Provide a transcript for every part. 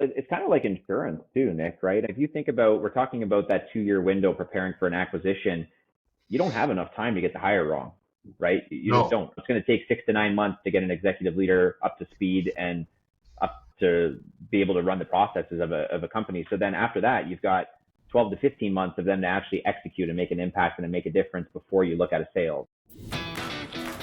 It's kind of like insurance too, Nick, right? If you think about, we're talking about that 2 year window preparing for an acquisition, you don't have enough time to get the hire wrong, right? You just No. don't. It's going to take 6 to 9 months to get an executive leader up to speed and up to be able to run the processes of a company. So then after that, you've got 12 to 15 months of them to actually execute and make an impact and to make a difference before you look at a sale.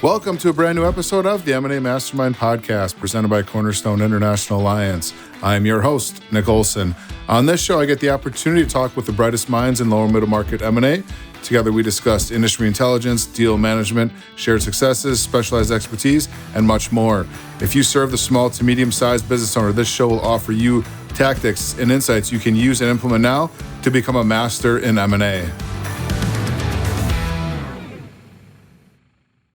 Welcome to a brand new episode of the M&A Mastermind podcast presented by Cornerstone International Alliance. I'm your host, Nick Olson. On this show, I get the opportunity to talk with the brightest minds in lower middle market M&A. Together, we discuss industry intelligence, deal management, shared successes, specialized expertise, and much more. If you serve the small to medium-sized business owner, this show will offer you tactics and insights you can use and implement now to become a master in M&A.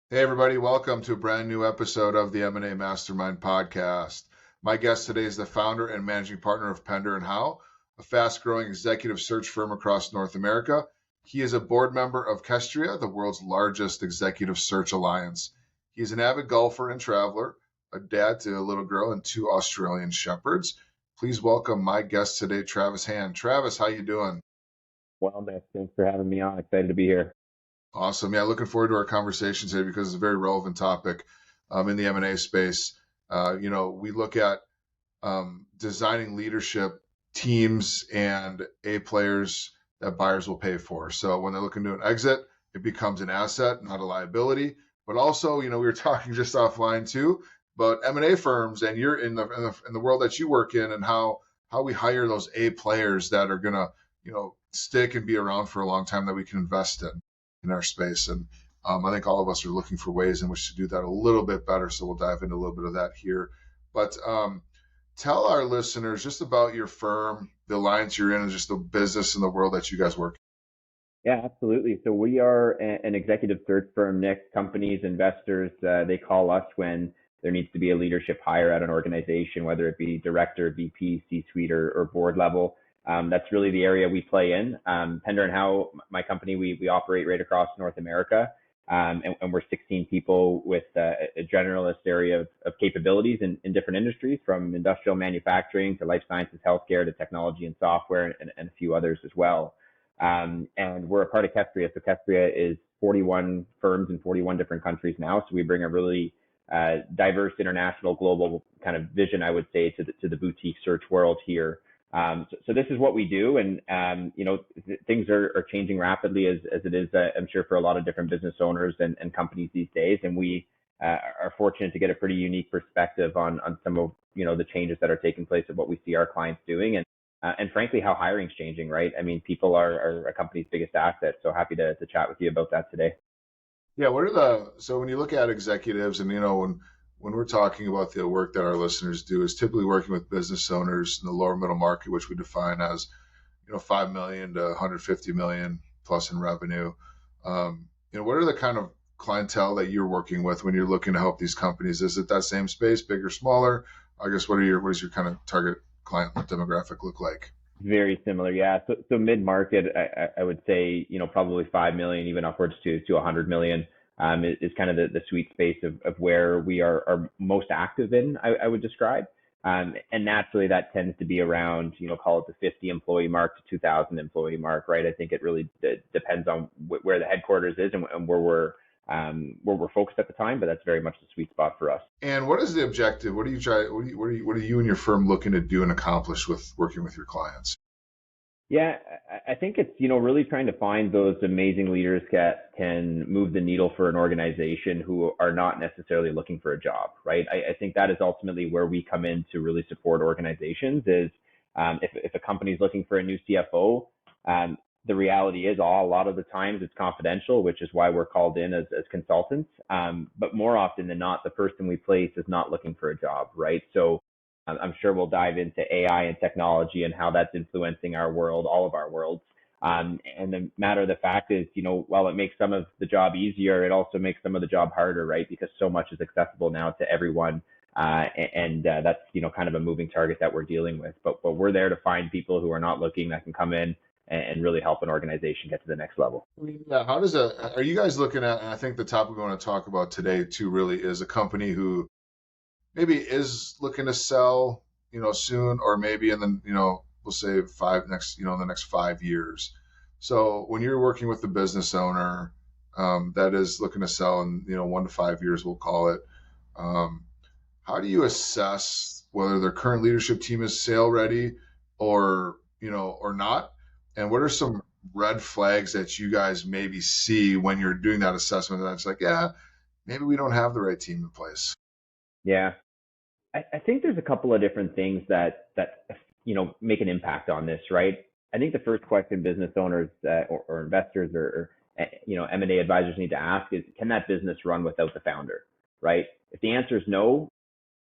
Hey everybody, welcome to a brand new episode of the M&A Mastermind podcast. My guest today is the founder and managing partner of Pender and Hann, a fast-growing executive search firm across North America. He is a board member of Kestria, the world's largest executive search alliance. He is an avid golfer and traveler, a dad to a little girl and 2 Australian shepherds. Please welcome my guest today, Travis Hann. Travis, how you doing? Well, Nick, thanks for having me on. Excited to be here. Awesome. Yeah, looking forward to our conversation today because it's a very relevant topic in the M&A space. We look at designing leadership teams and A players that buyers will pay for. So when they're looking to an exit, it becomes an asset, not a liability. But also, we were talking just offline too about M&A firms, and you're in the world that you work in, and how we hire those A players that are gonna stick and be around for a long time that we can invest in our space. And I think all of us are looking for ways in which to do that a little bit better. So we'll dive into a little bit of that here. But tell our listeners just about your firm, the alliance you're in, and just the business and the world that you guys work in. Yeah, absolutely. So we are an executive search firm, Nick. Companies, investors, they call us when there needs to be a leadership hire at an organization, whether it be director, VP, C-suite, or board level. That's really the area we play in. Pender and Hann, my company, we operate right across North America, and we're 16 people with a generalist area of capabilities in different industries, from industrial manufacturing to life sciences, healthcare to technology and software, and a few others as well. And we're a part of Kestria. So Kestria is 41 firms in 41 different countries now. So we bring a really diverse international global kind of vision, I would say, to the boutique search world here. So this is what we do, and things are changing rapidly as it is, I'm sure, for a lot of different business owners and companies these days. And we are fortunate to get a pretty unique perspective on some of the changes that are taking place of what we see our clients doing, and frankly how hiring's changing. Right? I mean, people are a company's biggest asset. So happy to chat with you about that today. Yeah, so when you look at executives, and when we're talking about the work that our listeners do, is typically working with business owners in the lower middle market, which we define as 5 million to 150 million plus in revenue. What are the kind of clientele that you're working with when you're looking to help these companies? Is it that same space, bigger, smaller? I guess what is your kind of target client demographic look like? Very similar, yeah. So mid market, I would say probably 5 million, even upwards to 100 million. Is kind of the sweet space of where we are most active in, I would describe. And naturally, that tends to be around, call it the 50 employee mark to 2,000 employee mark, right? I think it really depends on where the headquarters is and where we're focused at the time, but that's very much the sweet spot for us. And what is the objective? What are you and your firm looking to do and accomplish with working with your clients? Yeah, I think it's, really trying to find those amazing leaders that can move the needle for an organization who are not necessarily looking for a job, right? I think that is ultimately where we come in to really support organizations is if a company is looking for a new CFO, the reality is a lot of the times it's confidential, which is why we're called in as consultants. But more often than not, the person we place is not looking for a job, right? So I'm sure we'll dive into AI and technology and how that's influencing our world, all of our worlds. And the matter of the fact is, while it makes some of the job easier, it also makes some of the job harder, right? Because so much is accessible now to everyone. And that's, kind of a moving target that we're dealing with. But we're there to find people who are not looking, that can come in and really help an organization get to the next level. Yeah, are you guys looking at, and I think the topic we want to talk about today too really is a company who maybe is looking to sell, soon, or maybe in the, we'll say the next 5 years. So when you're working with the business owner that is looking to sell in, 1 to 5 years, we'll call it, um, how do you assess whether their current leadership team is sale ready or not? And what are some red flags that you guys maybe see when you're doing that assessment that's like, yeah, maybe we don't have the right team in place? Yeah. I think there's a couple of different things that make an impact on this, right? I think the first question business owners or investors or M&A advisors need to ask is, can that business run without the founder, right? If the answer is no,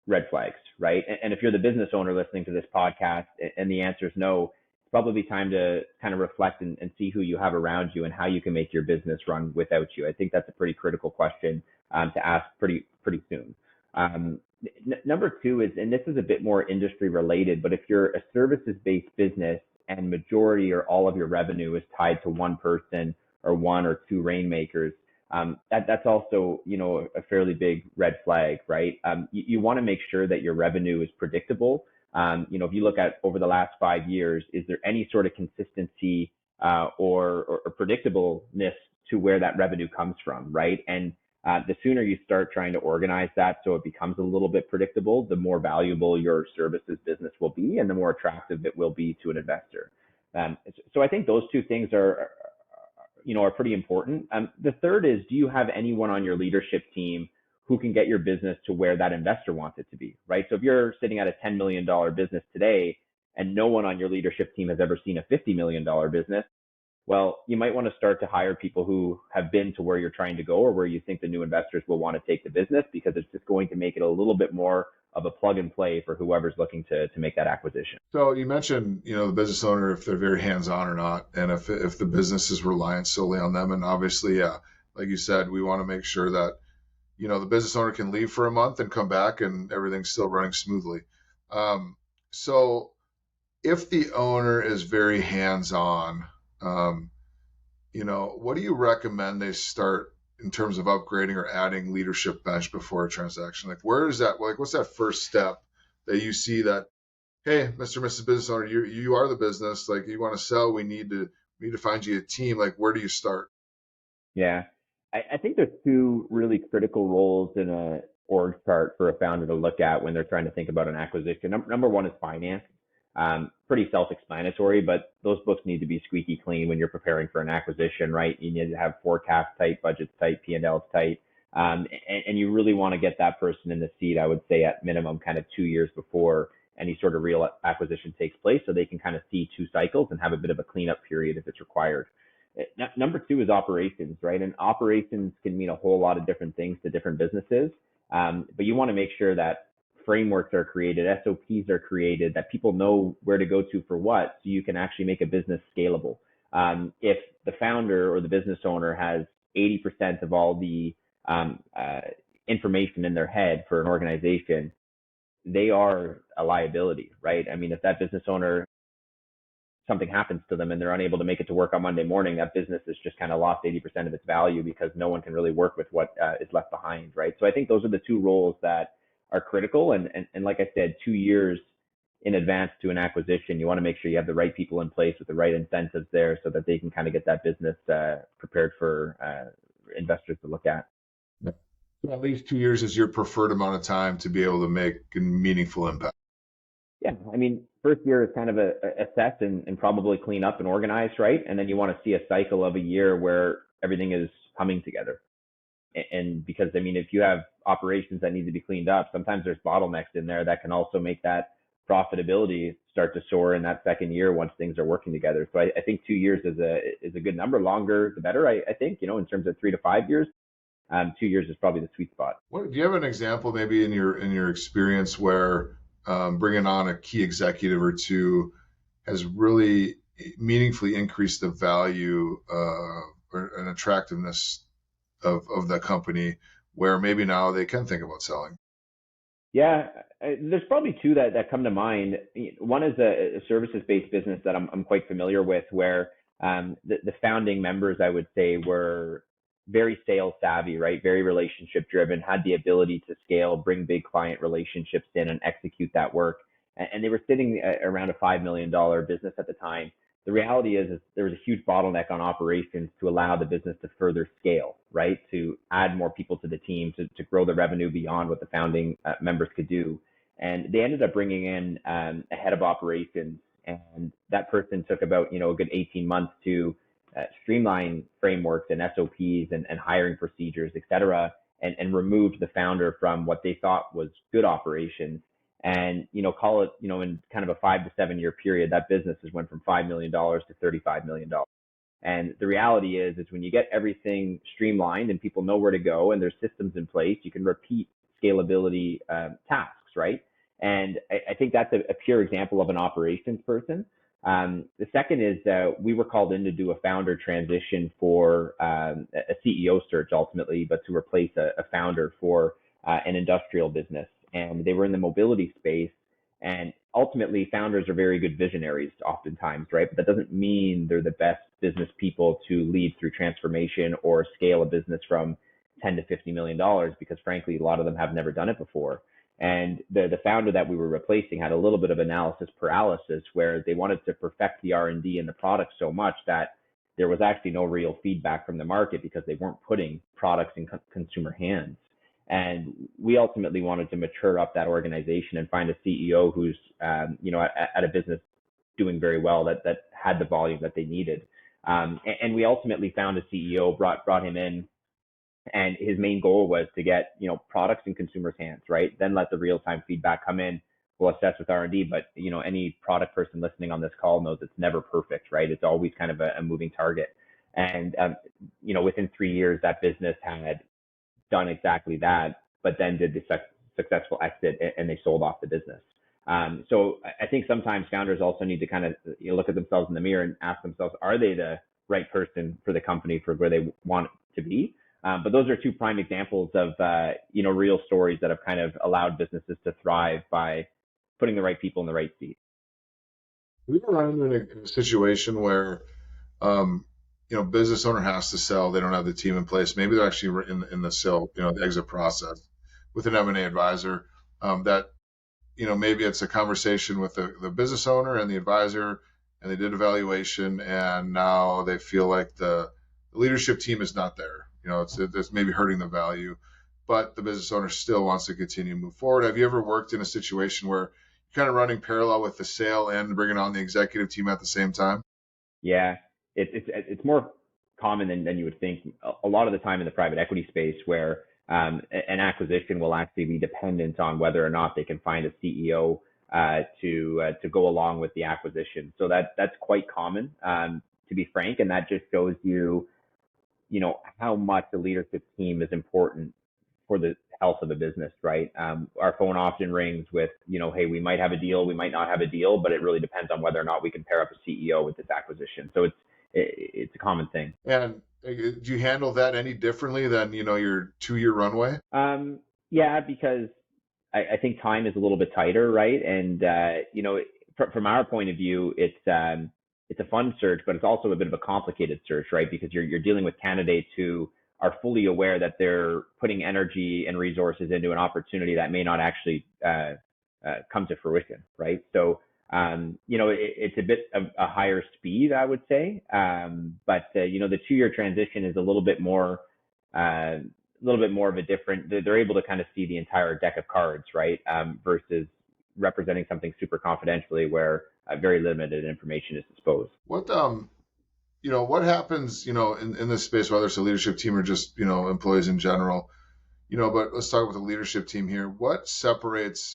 red flags, right? And if you're the business owner listening to this podcast and the answer is no, it's probably time to kind of reflect and see who you have around you and how you can make your business run without you. I think that's a pretty critical question to ask pretty soon. Number two is, and this is a bit more industry related, but if you're a services based business and majority or all of your revenue is tied to one person or one or two rainmakers, that's also, a fairly big red flag, right? You want to make sure that your revenue is predictable. If you look at over the last 5 years, is there any sort of consistency or predictableness to where that revenue comes from, right? And the sooner you start trying to organize that so it becomes a little bit predictable, the more valuable your services business will be and the more attractive it will be to an investor. So I think those two things are pretty important. The third is, do you have anyone on your leadership team who can get your business to where that investor wants it to be, right? So if you're sitting at a $10 million business today and no one on your leadership team has ever seen a $50 million business, well, you might want to start to hire people who have been to where you're trying to go or where you think the new investors will want to take the business, because it's just going to make it a little bit more of a plug and play for whoever's looking to make that acquisition. So you mentioned, the business owner, if they're very hands-on or not, and if the business is reliant solely on them. And obviously, yeah, like you said, we want to make sure that, the business owner can leave for a month and come back and everything's still running smoothly. So if the owner is very hands-on, what do you recommend they start in terms of upgrading or adding leadership bench before a transaction? Like, where is that? Like, what's that first step that you see that, hey, Mr. and Mrs. Business Owner, you are the business. Like, you want to sell, we need to find you a team. Like, where do you start? Yeah, I think there's two really critical roles in a org chart for a founder to look at when they're trying to think about an acquisition. Number one is finance. Pretty self-explanatory, but those books need to be squeaky clean when you're preparing for an acquisition, right? You need to have forecasts tight, budgets tight, P&Ls tight, and you really want to get that person in the seat, I would say, at minimum kind of 2 years before any sort of real acquisition takes place, so they can kind of see two cycles and have a bit of a cleanup period if it's required. Number two is operations, right? And operations can mean a whole lot of different things to different businesses, but you want to make sure that frameworks are created, SOPs are created, that people know where to go to for what, so you can actually make a business scalable. If the founder or the business owner has 80% of all the information in their head for an organization, they are a liability, right? I mean, if that business owner, something happens to them and they're unable to make it to work on Monday morning, that business has just kind of lost 80% of its value because no one can really work with what is left behind, right? So I think those are the two roles that are critical. And like I said, 2 years in advance to an acquisition, you want to make sure you have the right people in place with the right incentives there so that they can kind of get that business prepared for investors to look at. Yeah. So at least 2 years is your preferred amount of time to be able to make a meaningful impact. Yeah, I mean, first year is kind of a assess and probably clean up and organize, right? And then you want to see a cycle of a year where everything is humming together. And because, I mean, if you have operations that need to be cleaned up, sometimes there's bottlenecks in there that can also make that profitability start to soar in that second year once things are working together. So I think 2 years is a good number. Longer, the better, I think, in terms of 3 to 5 years. 2 years is probably the sweet spot. Do you have an example maybe in your experience where bringing on a key executive or two has really meaningfully increased the value or an attractiveness of the company, where maybe now they can think about selling? Yeah, there's probably two that come to mind. One is a services-based business that I'm quite familiar with, where the founding members, I would say, were very sales savvy, right? Very relationship driven, had the ability to scale, bring big client relationships in and execute that work. and they were sitting at around a $5 million business at the time. The reality is there was a huge bottleneck on operations to allow the business to further scale, right? To add more people to the team, to grow the revenue beyond what the founding members could do. And they ended up bringing in a head of operations, and that person took about, a good 18 months to streamline frameworks and SOPs and hiring procedures, et cetera, and removed the founder from what they thought was good operations. And, call it, in kind of a 5 to 7 year period, that business has went from $5 million to $35 million. And the reality is when you get everything streamlined and people know where to go and there's systems in place, you can repeat scalability tasks, right? And I think that's a pure example of an operations person. The second is we were called in to do a founder transition for a CEO search ultimately, but to replace a founder for an industrial business. And they were in the mobility space. And ultimately, founders are very good visionaries oftentimes, right? But that doesn't mean they're the best business people to lead through transformation or scale a business from $10 to $50 million, because frankly, a lot of them have never done it before. And the founder that we were replacing had a little bit of analysis paralysis, where they wanted to perfect the R&D and the product so much that there was actually no real feedback from the market because they weren't putting products in consumer hands. And we ultimately wanted to mature up that organization and find a CEO who's, at a business doing very well, that had the volume that they needed. And we ultimately found a CEO, brought him in, and his main goal was to get, products in consumers' hands, right? Then let the real-time feedback come in. We'll assess with R&D, but, any product person listening on this call knows it's never perfect, right? It's always kind of a moving target. And, within 3 years, that business had done exactly that, but then did the successful exit and they sold off the business. So I think sometimes founders also need to kind of look at themselves in the mirror and ask themselves, are they the right person for the company for where they want it to be? But those are two prime examples of, real stories that have kind of allowed businesses to thrive by putting the right people in the right seat. We were running in a situation where, business owner has to sell. They don't have the team in place. Maybe they're actually in the sale, the exit process with an M&A advisor. That, maybe it's a conversation with the business owner and the advisor, and they did evaluation, and now they feel like the leadership team is not there. It's maybe hurting the value, but the business owner still wants to continue to move forward. Have you ever worked in a situation where you're kind of running parallel with the sale and bringing on the executive team at the same time? Yeah, it's more common than you would think. A lot of the time in the private equity space, where an acquisition will actually be dependent on whether or not they can find a CEO to go along with the acquisition. So that's quite common, to be frank, and that just shows you, how much the leadership team is important for the health of the business, right? Our phone often rings with, hey, we might have a deal, we might not have a deal, but it really depends on whether or not we can pair up a CEO with this acquisition. So it's a common thing. And do you handle that any differently than, your 2-year runway? Yeah, because I think time is a little bit tighter, right? And, from our point of view, it's a fun search, but it's also a bit of a complicated search, right? Because you're dealing with candidates who are fully aware that they're putting energy and resources into an opportunity that may not actually come to fruition, right? So, it's a bit of a higher speed, I would say. But the 2-year transition is a little bit more of a different, they're able to kind of see the entire deck of cards, right? Versus representing something super confidentially where very limited information is disclosed. What happens, in this space, whether it's a leadership team or just, employees in general, but let's talk about the leadership team here. What separates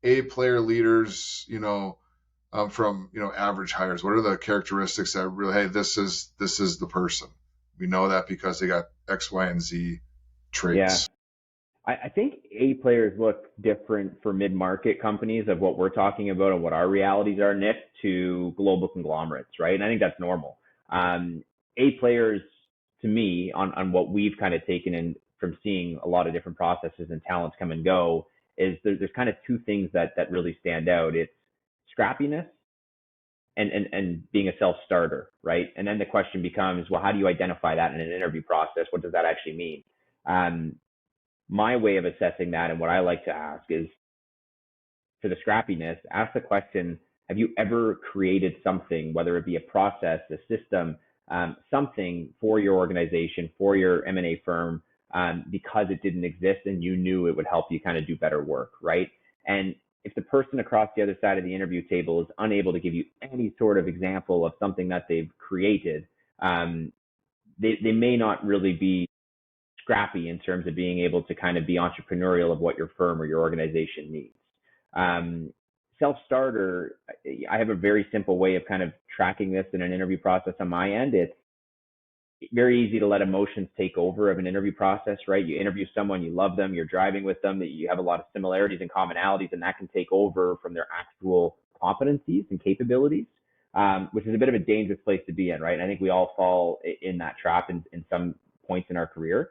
A-player leaders, from, average hires? What are the characteristics that really, hey, this is the person? We know that because they got X, Y, and Z traits. Yeah. I think A players look different for mid-market companies of what we're talking about and what our realities are, Nick, to global conglomerates, right? And I think that's normal. A players, to me, on what we've kind of taken in from seeing a lot of different processes and talents come and go, is there's kind of two things that really stand out. It's scrappiness and being a self-starter, right? And then the question becomes, well, how do you identify that in an interview process? What does that actually mean? My way of assessing that, and what I like to ask, is to the scrappiness, ask the question, have you ever created something, whether it be a process, a system, something for your organization, for your M&A firm, because it didn't exist and you knew it would help you kind of do better work, right? And if the person across the other side of the interview table is unable to give you any sort of example of something that they've created, they may not really be scrappy in terms of being able to kind of be entrepreneurial of what your firm or your organization needs. Self-starter, I have a very simple way of kind of tracking this in an interview process on my end. It's very easy to let emotions take over of an interview process, right? You interview someone, you love them, you're driving with them, that you have a lot of similarities and commonalities, and that can take over from their actual competencies and capabilities, which is a bit of a dangerous place to be in, right? And I think we all fall in that trap in some points in our career,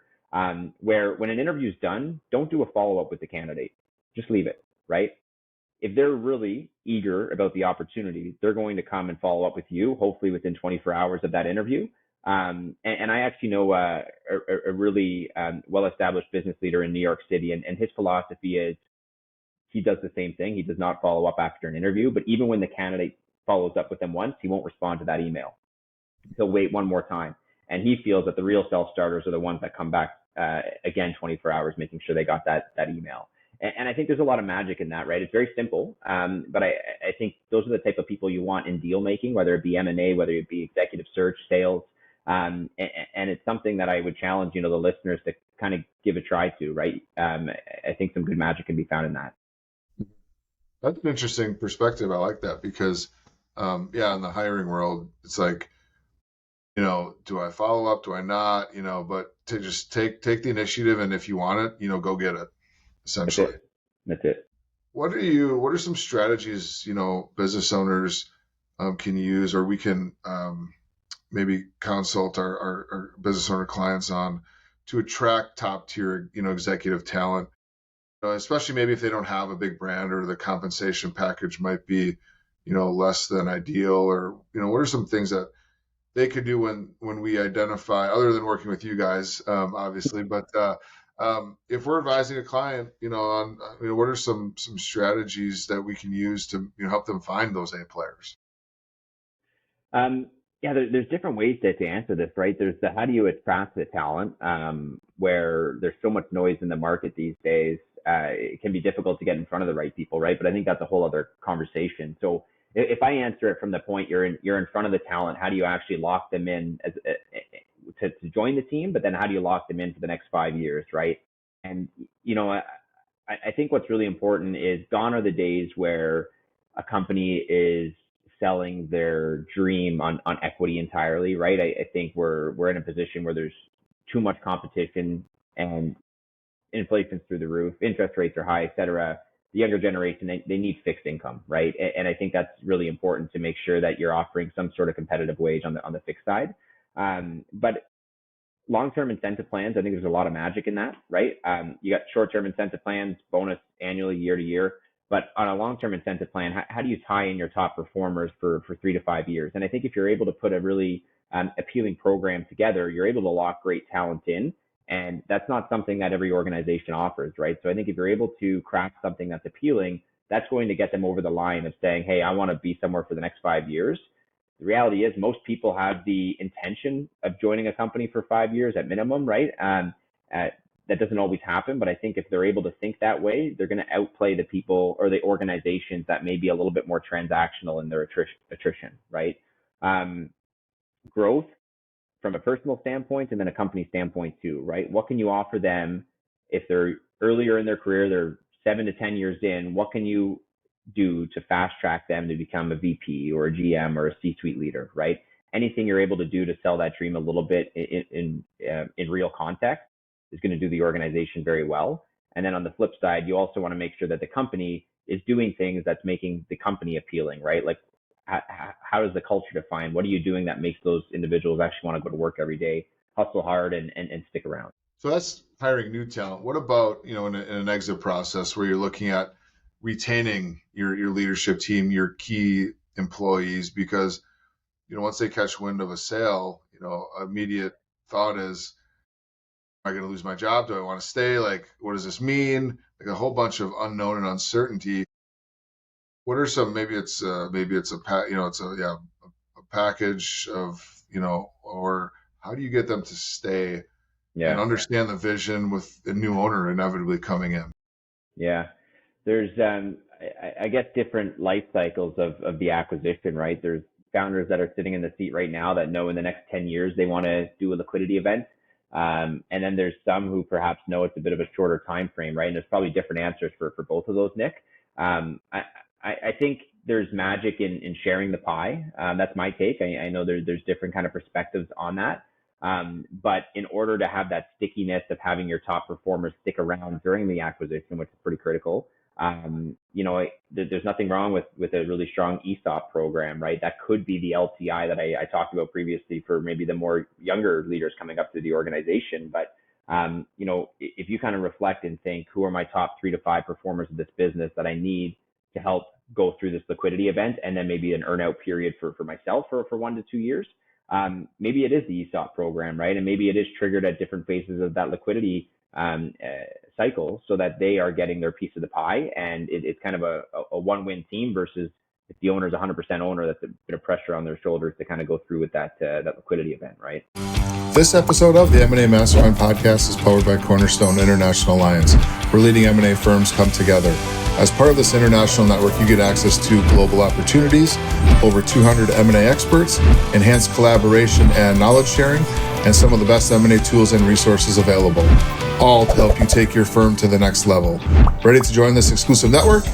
where when an interview is done, don't do a follow-up with the candidate. Just leave it, right? If they're really eager about the opportunity, they're going to come and follow up with you, hopefully within 24 hours of that interview. And I actually know a really well-established business leader in New York City, and his philosophy is he does the same thing. He does not follow up after an interview, but even when the candidate follows up with him once, he won't respond to that email. He'll wait one more time. And he feels that the real self-starters are the ones that come back again 24 hours, making sure they got that email. And I think there's a lot of magic in that, right? It's very simple, but I think those are the type of people you want in deal making, whether it be M&A, whether it be executive search, sales, and it's something that I would challenge, the listeners to kind of give a try to, right? I think some good magic can be found in that. That's an interesting perspective. I like that because, yeah, in the hiring world, it's like, do I follow up? Do I not? But to just take the initiative, and if you want it, go get it. Essentially, that's it. What are some strategies business owners can use, or we can maybe consult our business owner clients on to attract top tier executive talent, especially maybe if they don't have a big brand or the compensation package might be less than ideal, or what are some things that they could do when we identify, other than working with you guys, obviously, but if we're advising a client, on what are some strategies that we can use to help them find those A players? Yeah, there's different ways to answer this, right? There's the how do you attract the talent, where there's so much noise in the market these days. It can be difficult to get in front of the right people, right? But I think that's a whole other conversation. So if I answer it from the point you're in front of the talent, how do you actually lock them in to join the team? But then how do you lock them in for the next 5 years, right? And I think what's really important is gone are the days where a company is selling their dream on equity entirely, right? I think we're in a position where there's too much competition and inflation's through the roof, interest rates are high, et cetera. The younger generation, they need fixed income, right? And I think that's really important to make sure that you're offering some sort of competitive wage on the fixed side. But long-term incentive plans, I think there's a lot of magic in that, right? You got short-term incentive plans, bonus annually, year to year. But on a long-term incentive plan, how do you tie in your top performers for 3 to 5 years? And I think if you're able to put a really appealing program together, you're able to lock great talent in. And that's not something that every organization offers, right? So I think if you're able to craft something that's appealing, that's going to get them over the line of saying, hey, I want to be somewhere for the next 5 years. The reality is most people have the intention of joining a company for 5 years at minimum, right? That doesn't always happen, but I think if they're able to think that way, they're going to outplay the people or the organizations that may be a little bit more transactional in their attrition, right? Growth from a personal standpoint and then a company standpoint too, right? What can you offer them if they're earlier in their career, they're 7 to 10 years in, what can you do to fast track them to become a VP or a GM or a C-suite leader, right? Anything you're able to do to sell that dream a little bit in real context is going to do the organization very well. And then on the flip side, you also want to make sure that the company is doing things that's making the company appealing, right? Like how is the culture defined? What are you doing that makes those individuals actually want to go to work every day, hustle hard, and stick around? So that's hiring new talent. What about, in an exit process where you're looking at retaining your leadership team, your key employees, because, once they catch wind of a sale, immediate thought is, am I going to lose my job? Do I want to stay? Like, what does this mean? Like a whole bunch of unknown and uncertainty. what are some, maybe it's it's a package of, or how do you get them to stay and Yeah. understand the vision with the new owner inevitably coming in? Yeah. There's, I guess, different life cycles of the acquisition, right? There's founders that are sitting in the seat right now that know in the next 10 years they want to do a liquidity event. And then there's some who perhaps know it's a bit of a shorter time frame, right? And there's probably different answers for both of those, Nick. I think there's magic in sharing the pie. That's my take. I know there's different kind of perspectives on that. But in order to have that stickiness of having your top performers stick around during the acquisition, which is pretty critical, there's nothing wrong with a really strong ESOP program, right? That could be the LTI that I talked about previously for maybe the more younger leaders coming up through the organization. But, if you kind of reflect and think, who are my top 3 to 5 performers of this business that I need to help go through this liquidity event, and then maybe an earn out period for myself for 1 to 2 years. Maybe it is the ESOP program, right? And maybe it is triggered at different phases of that liquidity cycle so that they are getting their piece of the pie. And it's kind of a one-win team versus if the owner is 100% owner, that's a bit of pressure on their shoulders to kind of go through with that liquidity event, right? This episode of the M&A Mastermind podcast is powered by Cornerstone International Alliance, where leading M&A firms come together. As part of this international network, you get access to global opportunities, over 200 M&A experts, enhanced collaboration and knowledge sharing, and some of the best M&A tools and resources available, all to help you take your firm to the next level. Ready to join this exclusive network?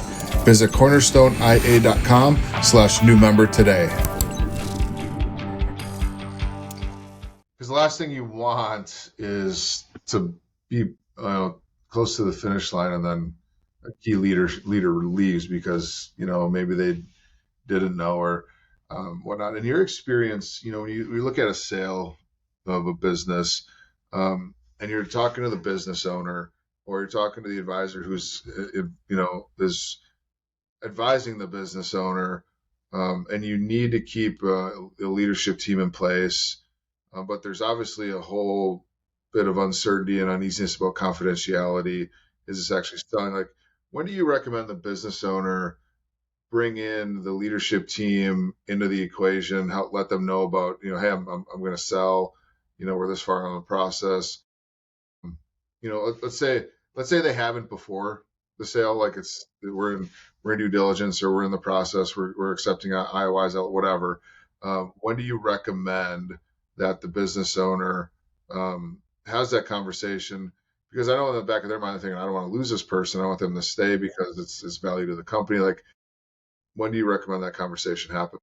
Visit cornerstoneia.com/new member today. Because the last thing you want is to be close to the finish line and then a key leader leaves because maybe they didn't know or whatnot. In your experience, when you look at a sale of a business and you're talking to the business owner or you're talking to the advisor who's is advising the business owner, and you need to keep a leadership team in place. But there's obviously a whole bit of uncertainty and uneasiness about confidentiality. Is this actually selling? Like, when do you recommend the business owner bring in the leadership team into the equation, help let them know about, hey, I'm going to sell, we're this far on the process. Let's say they haven't before the sale, like we're in due diligence or we're in the process, we're accepting IOIs, whatever. When do you recommend that the business owner has that conversation? Because I know in the back of their mind, they're thinking, I don't want to lose this person. I want them to stay because it's value to the company. Like, when do you recommend that conversation happen?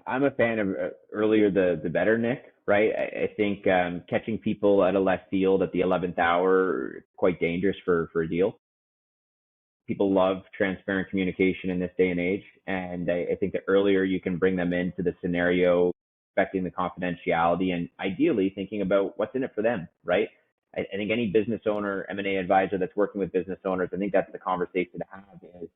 I'm a fan of earlier the better, Nick, right? I think catching people at a left field at the 11th hour is quite dangerous for a deal. People love transparent communication in this day and age. And I think the earlier you can bring them into the scenario, respecting the confidentiality and ideally thinking about what's in it for them, right? I think any business owner, M&A advisor that's working with business owners, I think that's the conversation to have is,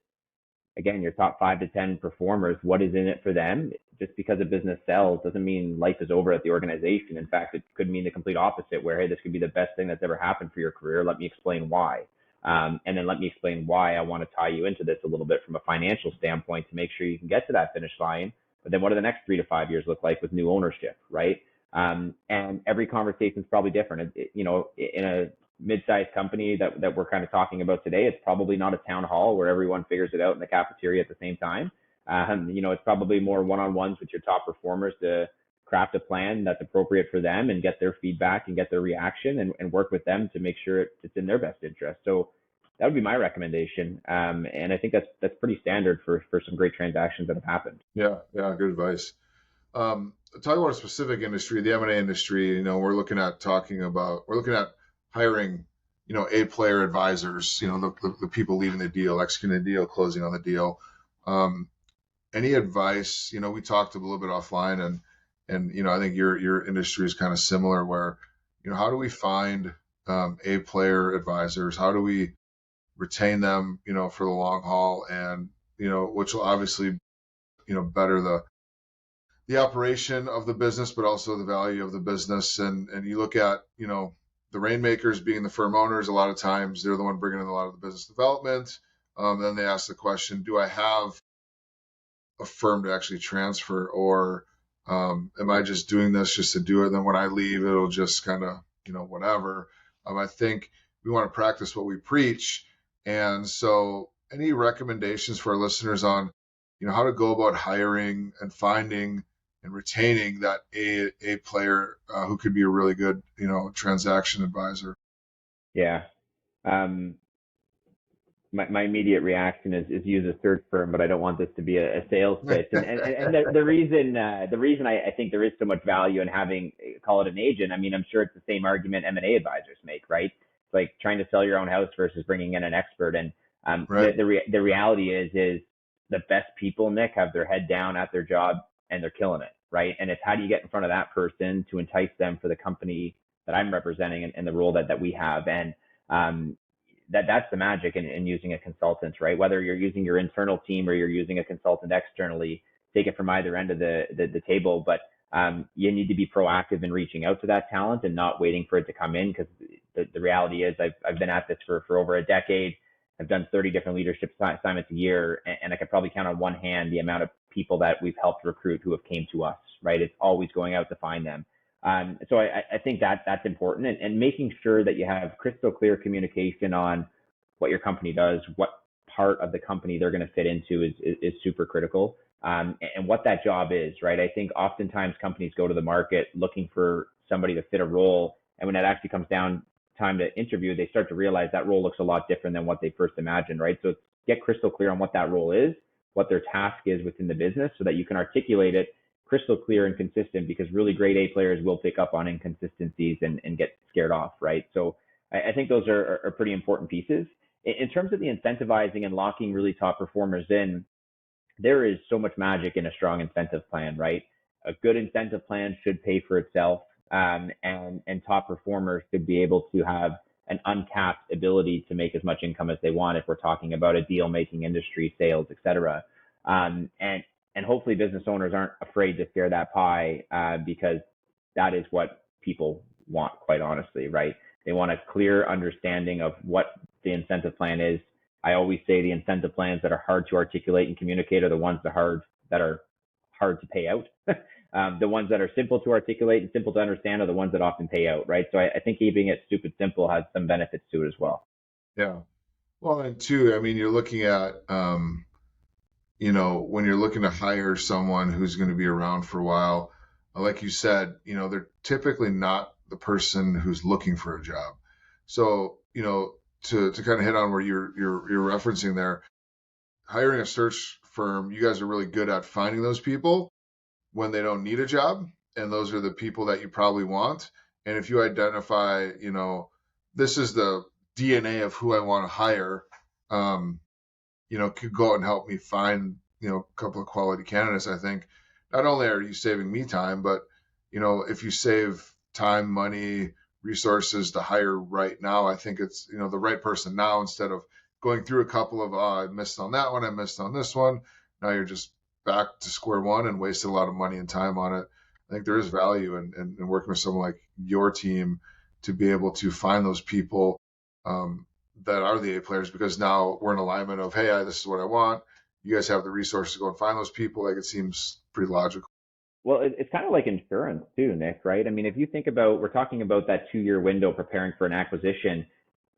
again, your top 5 to 10 performers, what is in it for them? Just because a business sells doesn't mean life is over at the organization. In fact, it could mean the complete opposite, where, hey, this could be the best thing that's ever happened for your career. Let me explain why. And then let me explain why I want to tie you into this a little bit from a financial standpoint to make sure you can get to that finish line. But then what do the next 3 to 5 years look like with new ownership, right? And every conversation is probably different. In a mid-sized company that we're kind of talking about today, it's probably not a town hall where everyone figures it out in the cafeteria at the same time. It's probably more one-on-ones with your top performers to craft a plan that's appropriate for them and get their feedback and get their reaction and work with them to make sure it's in their best interest. So that would be my recommendation. And I think that's pretty standard for some great transactions that have happened. Yeah, good advice. Talking about a specific industry, the M&A industry, we're looking at hiring, A-player advisors, the people leading the deal, executing the deal, closing on the deal. Any advice? We talked a little bit offline, and I think your industry is kind of similar. Where, how do we find A-player advisors? How do we retain them, for the long haul, and which will obviously, better the operation of the business, but also the value of the business. And you look at, the rainmakers being the firm owners, a lot of times they're the one bringing in a lot of the business development. Then they ask the question, do I have a firm to actually transfer, or am I just doing this just to do it? And then when I leave, it'll just kind of, whatever. I think we want to practice what we preach. And so any recommendations for our listeners on, how to go about hiring and finding and retaining that A player who could be a really good, transaction advisor? Yeah. Um, my immediate reaction is use a search firm, but I don't want this to be a sales pitch. And the reason I think there is so much value in having, call it an agent. I mean, I'm sure it's the same argument M&A advisors make, right? It's like trying to sell your own house versus bringing in an expert. And Right. the reality is the best people, Nick, have their head down at their job and they're killing it, right? And it's how do you get in front of that person to entice them for the company that I'm representing and the role that we have. And um, that's the magic in using a consultant, right? Whether you're using your internal team or you're using a consultant externally, take it from either end of the table. But you need to be proactive in reaching out to that talent and not waiting for it to come in, because the reality is I've been at this for over a decade. I've done 30 different leadership assignments a year, and I could probably count on one hand the amount of people that we've helped recruit who have came to us, right? It's always going out to find them. So I think that's important, and making sure that you have crystal clear communication on what your company does, what part of the company they're going to fit into is super critical, and what that job is, right? I think oftentimes companies go to the market looking for somebody to fit a role, and when it actually comes down time to interview, they start to realize that role looks a lot different than what they first imagined, right? So get crystal clear on what that role is, what their task is within the business, so that you can articulate it crystal clear and consistent, because really great A players will pick up on inconsistencies and get scared off, right? So I think those are pretty important pieces. In terms of the incentivizing and locking really top performers in, there is so much magic in a strong incentive plan, right? A good incentive plan should pay for itself, and top performers should be able to have an uncapped ability to make as much income as they want if we're talking about a deal making industry, sales, et cetera. And hopefully business owners aren't afraid to share that pie, because that is what people want, quite honestly, right? They want a clear understanding of what the incentive plan is. I always say the incentive plans that are hard to articulate and communicate are the ones that are hard to pay out. The ones that are simple to articulate and simple to understand are the ones that often pay out, right? So I think keeping it stupid simple has some benefits to it as well. Yeah. Well, and two, I mean, you're looking at, when you're looking to hire someone who's going to be around for a while, like you said, they're typically not the person who's looking for a job. So, to kind of hit on where you're referencing there, hiring a search firm, you guys are really good at finding those people when they don't need a job, and those are the people that you probably want. And if you identify, this is the DNA of who I want to hire, um, could go out and help me find, a couple of quality candidates. I think not only are you saving me time, but, if you save time, money, resources to hire right now, I think it's, the right person now, instead of going through a couple of, I missed on that one, I missed on this one. Now you're just back to square one and wasted a lot of money and time on it. I think there is value in working with someone like your team to be able to find those people, that are the A players, because now we're in alignment of, hey, this is what I want. You guys have the resources to go and find those people. Like, it seems pretty logical. Well, it's kind of like insurance too, Nick, right? I mean, if you think about, we're talking about that 2 year window preparing for an acquisition,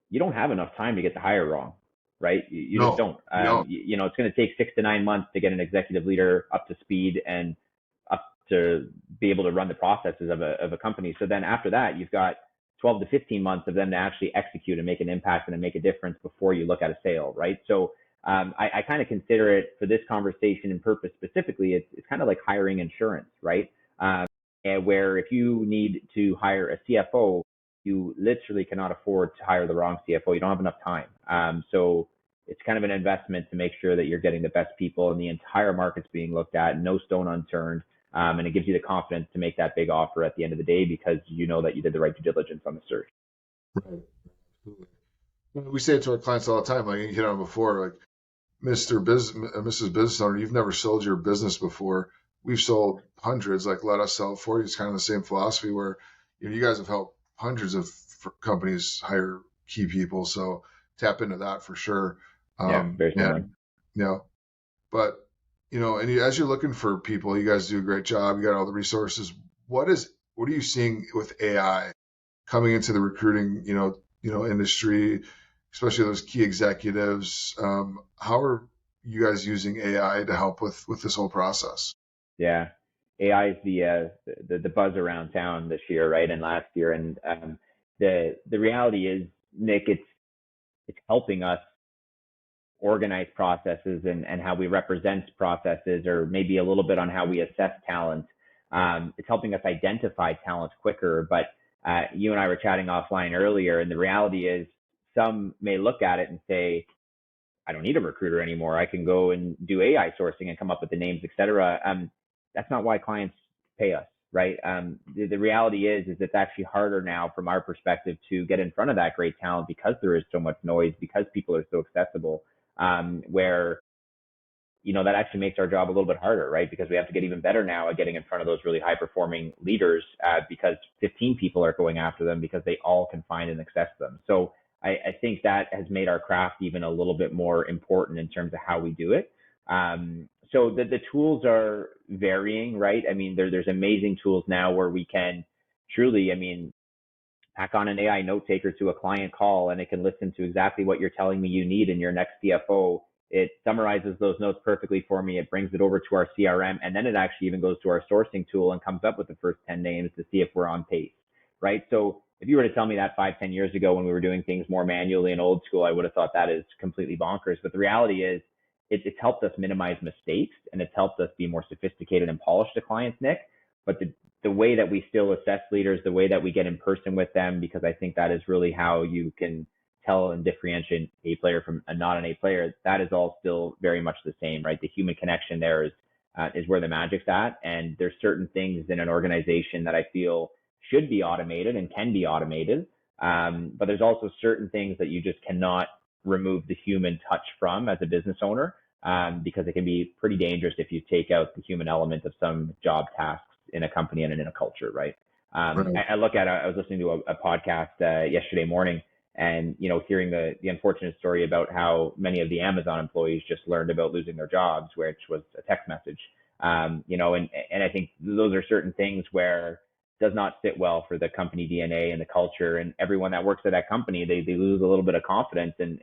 you don't have enough time to get the hire wrong, right? You just No, don't. you don't. It's going to take 6 to 9 months to get an executive leader up to speed and up to be able to run the processes of a company. So then after that, you've got 12 to 15 months of them to actually execute and make an impact and to make a difference before you look at a sale, right? So I kind of consider it, for this conversation and purpose specifically, it's kind of like hiring insurance, right? And where if you need to hire a CFO, you literally cannot afford to hire the wrong CFO. You don't have enough time. So it's kind of an investment to make sure that you're getting the best people, and the entire market's being looked at, no stone unturned. And it gives you the confidence to make that big offer at the end of the day, because you know that you did the right due diligence on the search. Right. Absolutely. We say it to our clients all the time, like you hit on before, like, Mrs. Business Owner, you've never sold your business before. We've sold hundreds. Like, let us sell it for you. It's kind of the same philosophy where, you guys have helped hundreds of companies hire key people. So tap into that for sure. Yeah, very similar. And you know, but and as you're looking for people, you guys do a great job. You got all the resources. What are you seeing with AI coming into the recruiting, industry, especially those key executives? How are you guys using AI to help with this whole process? Yeah, AI is the buzz around town this year, right, and last year, and the reality is, Nick, it's helping us organize processes and how we represent processes, or maybe a little bit on how we assess talent. It's helping us identify talent quicker. But you and I were chatting offline earlier, and the reality is, some may look at it and say, I don't need a recruiter anymore. I can go and do AI sourcing and come up with the names, et cetera. That's not why clients pay us, right? The reality is it's actually harder now from our perspective to get in front of that great talent because there is so much noise, because people are so accessible, where that actually makes our job a little bit harder, right? Because we have to get even better now at getting in front of those really high performing leaders, because 15 people are going after them because they all can find and access them. So I think that has made our craft even a little bit more important in terms of how we do it. So the tools are varying, right? I mean, there's amazing tools now where we can truly, I mean, pack on an AI note taker to a client call, and it can listen to exactly what you're telling me you need in your next CFO. It summarizes those notes perfectly for me. It brings it over to our CRM, and then it actually even goes to our sourcing tool and comes up with the first 10 names to see if we're on pace, right? So if you were to tell me that 5, 10 years ago when we were doing things more manually and old school, I would have thought that is completely bonkers. But the reality is, it's helped us minimize mistakes, and it's helped us be more sophisticated and polished to clients, Nick. But the way that we still assess leaders, the way that we get in person with them, because I think that is really how you can tell and differentiate a player from a not an A player. That is all still very much the same, right? The human connection there is where the magic's at. And there's certain things in an organization that I feel should be automated and can be automated. But there's also certain things that you just cannot remove the human touch from as a business owner, because it can be pretty dangerous if you take out the human element of some job tasks in a company and in a culture, right? Right. I look at, I was listening to a podcast yesterday morning, and hearing the unfortunate story about how many of the Amazon employees just learned about losing their jobs, which was a text message. And I think those are certain things where it does not sit well for the company DNA and the culture, and everyone that works at that company, they lose a little bit of confidence in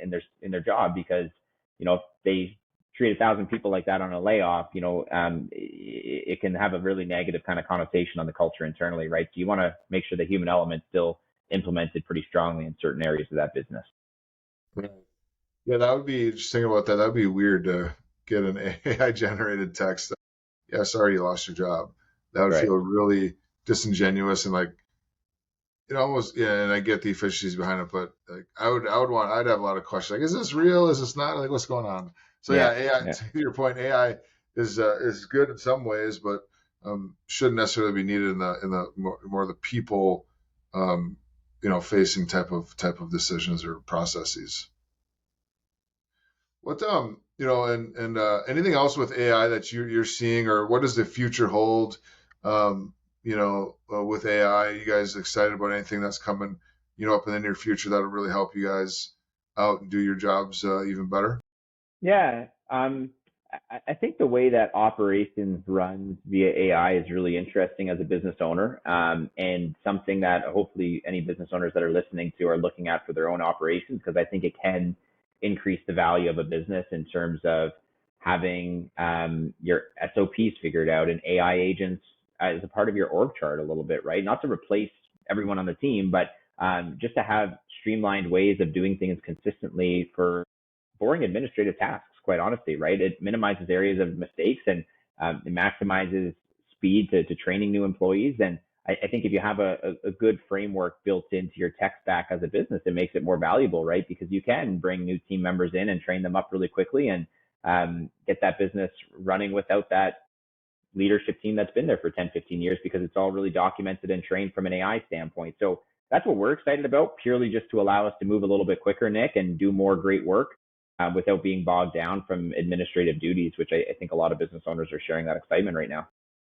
their job, because if they treat 1,000 people like that on a layoff, it can have a really negative kind of connotation on the culture internally, right? So you want to make sure the human element still implemented pretty strongly in certain areas of that business. Right. Yeah, that would be just thinking about that. That would be weird to get an AI generated text. Yeah, sorry you lost your job. That would Right. feel really disingenuous and like almost, yeah. And I get the efficiencies behind it, but like I'd have a lot of questions. Like, is this real? Is this not? Like, what's going on? So yeah, Yeah. AI. Yeah. To your point, AI is good in some ways, but shouldn't necessarily be needed in the more the people, um, facing type of decisions or processes. What and anything else with AI that you're seeing, or what does the future hold? With AI, you guys excited about anything that's coming, up in the near future that'll really help you guys out and do your jobs even better? Yeah. I think the way that operations runs via AI is really interesting as a business owner, and something that hopefully any business owners that are listening to are looking at for their own operations, because I think it can increase the value of a business in terms of having your SOPs figured out and AI agents as a part of your org chart a little bit, right? Not to replace everyone on the team, but just to have streamlined ways of doing things consistently for boring administrative tasks, quite honestly, right? It minimizes areas of mistakes, and it maximizes speed to training new employees. And I think if you have a good framework built into your tech stack as a business, it makes it more valuable, right? Because you can bring new team members in and train them up really quickly, and get that business running without that leadership team that's been there for 10, 15 years, because it's all really documented and trained from an AI standpoint. So that's what we're excited about, purely just to allow us to move a little bit quicker, Nick, and do more great work without being bogged down from administrative duties, which I think a lot of business owners are sharing that excitement right now.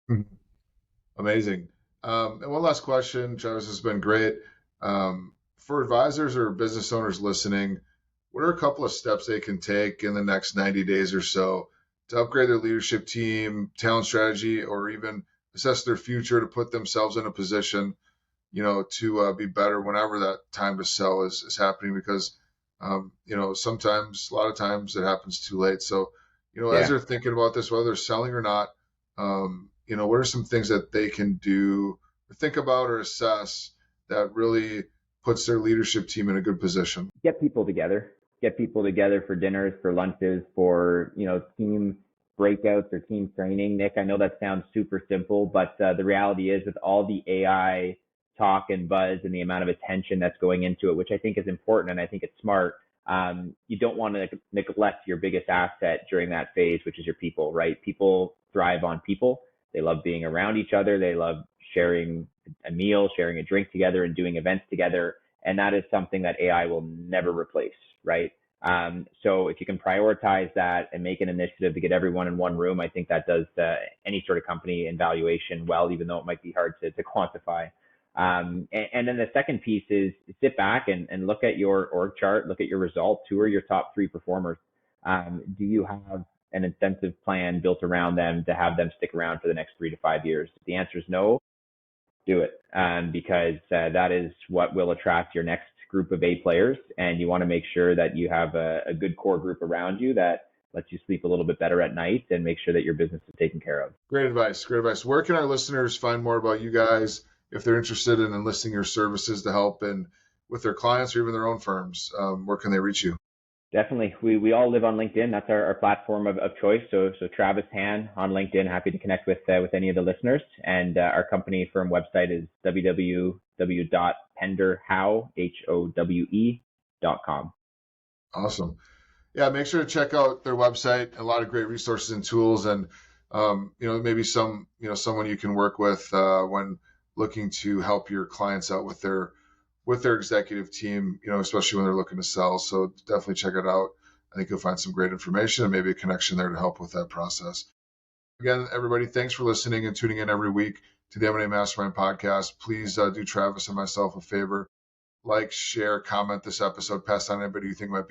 Mhm. Amazing. And one last question, Travis, has been great. For advisors or business owners listening, what are a couple of steps they can take in the next 90 days or so to upgrade their leadership team, talent strategy, or even assess their future to put themselves in a position, to be better whenever that time to sell is happening? Because, sometimes, a lot of times it happens too late. So, as they're thinking about this, whether they're selling or not, what are some things that they can do or think about or assess that really puts their leadership team in a good position? Get people together for dinners, for lunches, for, team breakouts or team training. Nick, I know that sounds super simple, but the reality is, with all the AI talk and buzz and the amount of attention that's going into it, which I think is important and I think it's smart, you don't want to neglect your biggest asset during that phase, which is your people, right? People thrive on people. They love being around each other. They love sharing a meal, sharing a drink together, and doing events together. And that is something that AI will never replace, right? So if you can prioritize that and make an initiative to get everyone in one room, I think that does any sort of company and valuation well, even though it might be hard to quantify. And then the second piece is sit back and look at your org chart, look at your results. Who are your top 3 performers? Do you have an incentive plan built around them to have them stick around for the next 3 to 5 years? If the answer is no, do it, because that is what will attract your next group of A players. And you want to make sure that you have a good core group around you that lets you sleep a little bit better at night and make sure that your business is taken care of. Great advice. Great advice. Where can our listeners find more about you guys if they're interested in enlisting your services to help with their clients or even their own firms? Where can they reach you? Definitely. We all live on LinkedIn. That's our platform of choice. So Travis Hann on LinkedIn. Happy to connect with any of the listeners. And our company firm website is www.penderhowe.com. Awesome. Yeah, make sure to check out their website. A lot of great resources and tools, and maybe someone you can work with when looking to help your clients out with their executive team, especially when they're looking to sell. So definitely check it out. I think you'll find some great information and maybe a connection there to help with that process. Again, everybody, thanks for listening and tuning in every week to the M&A Mastermind podcast. Please do Travis and myself a favor. Like, share, comment this episode, pass on anybody you think might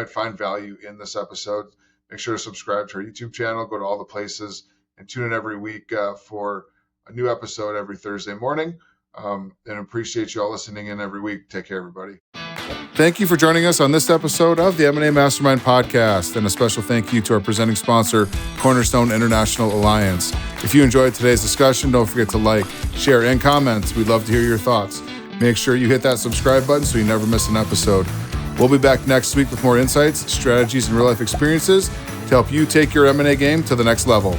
find value in this episode. Make sure to subscribe to our YouTube channel, go to all the places, and tune in every week for a new episode every Thursday morning. And appreciate you all listening in every week. Take care, everybody. Thank you for joining us on this episode of the M&A Mastermind podcast, and a special thank you to our presenting sponsor, Cornerstone International Alliance. If you enjoyed today's discussion, don't forget to like, share, and comment. We'd love to hear your thoughts. Make sure you hit that subscribe button so you never miss an episode. We'll be back next week with more insights, strategies, and real-life experiences to help you take your M&A game to the next level.